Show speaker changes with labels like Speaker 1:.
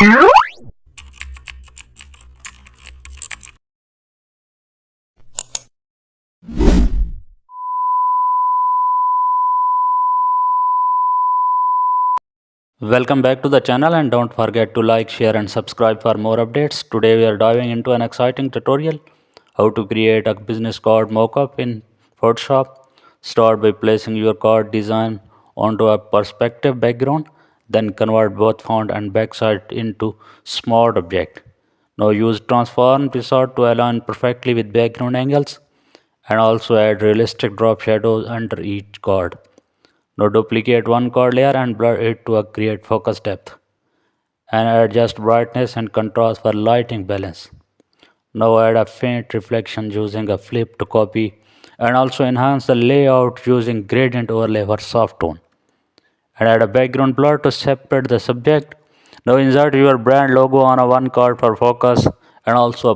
Speaker 1: Welcome back to the channel and don't forget to like, share and subscribe for more updates. Today we are diving into an exciting tutorial how to create a business card mockup in Photoshop. Start by placing your card design onto a perspective background, then convert both font and backside into smart object. Now use transform wizard to align perfectly with background angles and also add realistic drop shadows under each card. Now duplicate one card layer and blur it to create focus depth and adjust brightness and contrast for lighting balance. Now add a faint reflection using a flip to copy and also enhance the layout using gradient overlay for soft tone. And add a background blur to separate the subject. Now insert your brand logo on a one card for focus and also